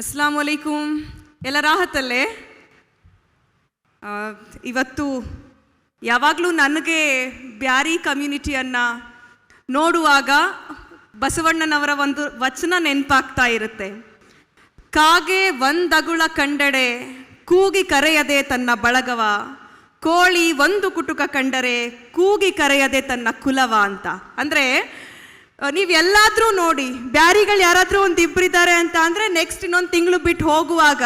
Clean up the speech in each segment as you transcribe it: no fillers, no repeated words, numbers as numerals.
ಅಸ್ಲಾಂ ವಲೈಕುಮ್. ಎಲ್ಲ ರಾಹತ್ತಲ್ಲೇ? ಇವತ್ತು ಯಾವಾಗಲೂ ನನಗೆ ಬ್ಯಾರಿ ಕಮ್ಯುನಿಟಿಯನ್ನು ನೋಡುವಾಗ ಬಸವಣ್ಣನವರ ಒಂದು ವಚನ ನೆನಪಾಗ್ತಾ ಇರುತ್ತೆ. ಕಾಗೆ ಒಂದಗುಳ ಕಂಡಡೆ ಕೂಗಿ ಕರೆಯದೆ ತನ್ನ ಬಳಗವ, ಕೋಳಿ ಒಂದು ಕುಟುಕ ಕಂಡರೆ ಕೂಗಿ ಕರೆಯದೆ ತನ್ನ ಕುಲವ ಅಂತ. ಅಂದರೆ ನೀವೆಲ್ಲಾದರೂ ನೋಡಿ, ಬ್ಯಾರಿಗಳು ಯಾರಾದರೂ ಒಂದು ಇಬ್ಬರಿದ್ದಾರೆ ಅಂತ ಅಂದರೆ ನೆಕ್ಸ್ಟ್ ಇನ್ನೊಂದು ತಿಂಗಳು ಬಿಟ್ಟು ಹೋಗುವಾಗ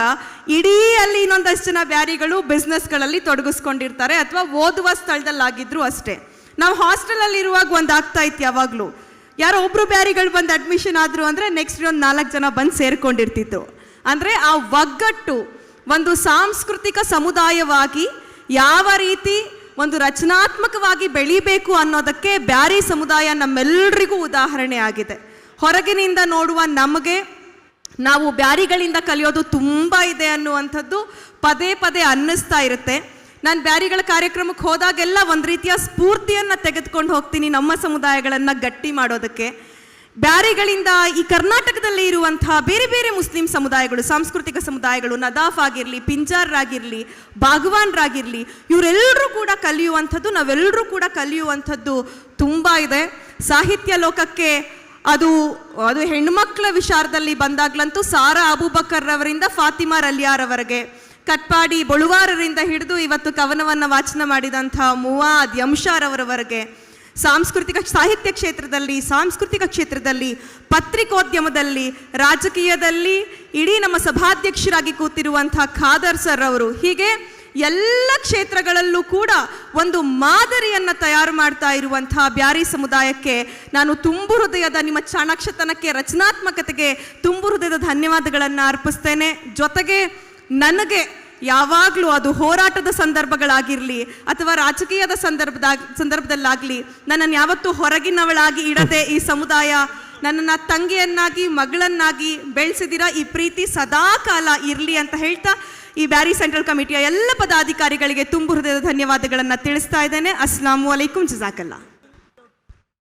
ಇಡೀ ಅಲ್ಲಿ ಇನ್ನೊಂದಷ್ಟು ಜನ ಬ್ಯಾರಿಗಳು ಬಿಸ್ನೆಸ್ಗಳಲ್ಲಿ ತೊಡಗಿಸ್ಕೊಂಡಿರ್ತಾರೆ, ಅಥವಾ ಓದುವ ಸ್ಥಳದಲ್ಲಾಗಿದ್ರು ಅಷ್ಟೇ. ನಾವು ಹಾಸ್ಟೆಲಲ್ಲಿ ಇರುವಾಗ ಒಂದು ಆಗ್ತಾ ಇತ್ತು, ಯಾವಾಗಲೂ ಯಾರೋ ಒಬ್ಬರು ಬ್ಯಾರಿಗಳು ಬಂದು ಅಡ್ಮಿಷನ್ ಆದರು ಅಂದರೆ ನೆಕ್ಸ್ಟ್ ಇನ್ನೊಂದು 4 ಜನ ಬಂದು ಸೇರ್ಕೊಂಡಿರ್ತಿತ್ತು. ಅಂದರೆ ಆ ಒಗ್ಗಟ್ಟು ಒಂದು ಸಾಂಸ್ಕೃತಿಕ ಸಮುದಾಯವಾಗಿ ಯಾವ ರೀತಿ ಒಂದು ರಚನಾತ್ಮಕವಾಗಿ ಬೆಳಿಬೇಕು ಅನ್ನೋದಕ್ಕೆ ಬ್ಯಾರಿ ಸಮುದಾಯ ನಮ್ಮೆಲ್ಲರಿಗೂ ಉದಾಹರಣೆ ಆಗಿದೆ. ಹೊರಗಿನಿಂದ ನೋಡುವ ನಮಗೆ ನಾವು ಬ್ಯಾರಿಗಳಿಂದ ಕಲಿಯೋದು ತುಂಬ ಇದೆ ಅನ್ನುವಂಥದ್ದು ಪದೇ ಪದೇ ಅನ್ನಿಸ್ತಾ ಇರುತ್ತೆ. ನಾನು ಬ್ಯಾರಿಗಳ ಕಾರ್ಯಕ್ರಮಕ್ಕೆ ಹೋದಾಗೆಲ್ಲ ಒಂದು ರೀತಿಯ ಸ್ಫೂರ್ತಿಯನ್ನು ತೆಗೆದುಕೊಂಡು ಹೋಗ್ತೀನಿ ನಮ್ಮ ಸಮುದಾಯಗಳನ್ನು ಗಟ್ಟಿ ಮಾಡೋದಕ್ಕೆ. ಬ್ಯಾರಿಗಳಿಂದ ಈ ಕರ್ನಾಟಕದಲ್ಲಿ ಇರುವಂತಹ ಬೇರೆ ಬೇರೆ ಮುಸ್ಲಿಂ ಸಮುದಾಯಗಳು, ಸಾಂಸ್ಕೃತಿಕ ಸಮುದಾಯಗಳು, ನದಾಫ್ ಆಗಿರಲಿ, ಪಿಂಜಾರ್ರಾಗಿರಲಿ, ಬಾಗವಾನ್ರಾಗಿರಲಿ, ಇವರೆಲ್ಲರೂ ಕೂಡ ಕಲಿಯುವಂಥದ್ದು, ನಾವೆಲ್ಲರೂ ಕೂಡ ಕಲಿಯುವಂಥದ್ದು ತುಂಬ ಇದೆ. ಸಾಹಿತ್ಯ ಲೋಕಕ್ಕೆ ಅದು ಹೆಣ್ಮಕ್ಳ ವಿಚಾರದಲ್ಲಿ ಬಂದಾಗ್ಲಂತೂ ಸಾರಾ ಅಬೂಬಕರ್ ರವರಿಂದ ಫಾತಿಮಾ ರಲಿಯಾರವರೆಗೆ, ಕಟ್ಪಾಡಿ ಬಳುವಾರರಿಂದ ಹಿಡಿದು ಇವತ್ತು ಕವನವನ್ನು ವಾಚನ ಮಾಡಿದಂಥ ಮುವಾದ್ ಯಂಶಾರವರವರೆಗೆ, ಸಾಂಸ್ಕೃತಿಕ ಸಾಹಿತ್ಯ ಕ್ಷೇತ್ರದಲ್ಲಿ, ಸಾಂಸ್ಕೃತಿಕ ಕ್ಷೇತ್ರದಲ್ಲಿ, ಪತ್ರಿಕೋದ್ಯಮದಲ್ಲಿ, ರಾಜಕೀಯದಲ್ಲಿ, ಇಡೀ ನಮ್ಮ ಸಭಾಧ್ಯಕ್ಷರಾಗಿ ಕೂತಿರುವಂಥ ಖಾದರ್ ಸರ್ ಅವರು, ಹೀಗೆ ಎಲ್ಲ ಕ್ಷೇತ್ರಗಳಲ್ಲೂ ಕೂಡ ಒಂದು ಮಾದರಿಯನ್ನು ತಯಾರು ಮಾಡ್ತಾ ಇರುವಂಥ ಬ್ಯಾರಿ ಸಮುದಾಯಕ್ಕೆ ನಾನು ತುಂಬು ಹೃದಯದ, ನಿಮ್ಮ ಚಾಣಾಕ್ಷತನಕ್ಕೆ, ರಚನಾತ್ಮಕತೆಗೆ ತುಂಬು ಹೃದಯದ ಧನ್ಯವಾದಗಳನ್ನು ಅರ್ಪಿಸ್ತೇನೆ. ಜೊತೆಗೆ ನನಗೆ ಯಾವಾಗಲೂ ಅದು ಹೋರಾಟದ ಸಂದರ್ಭಗಳಾಗಿರಲಿ ಅಥವಾ ರಾಜಕೀಯದ ಸಂದರ್ಭದಲ್ಲಾಗಲಿ ನನ್ನನ್ನು ಯಾವತ್ತೂ ಹೊರಗಿನವಳಾಗಿ ಇಡದೆ ಈ ಸಮುದಾಯ ನನ್ನನ್ನು ತಂಗಿಯನ್ನಾಗಿ, ಮಗಳನ್ನಾಗಿ ಬೆಳೆಸಿದಿರ. ಈ ಪ್ರೀತಿ ಸದಾ ಕಾಲ ಇರಲಿ ಅಂತ ಹೇಳ್ತಾ ಈ ಬ್ಯಾರಿ ಸೆಂಟ್ರಲ್ ಕಮಿಟಿಯ ಎಲ್ಲ ಪದಾಧಿಕಾರಿಗಳಿಗೆ ತುಂಬು ಹೃದಯದ ಧನ್ಯವಾದಗಳನ್ನು ತಿಳಿಸ್ತಾ ಇದ್ದೇನೆ. ಅಸ್ಲಾಂ ವಲೈಕುಂ, ಜಜಾಕಲ್ಲಾ.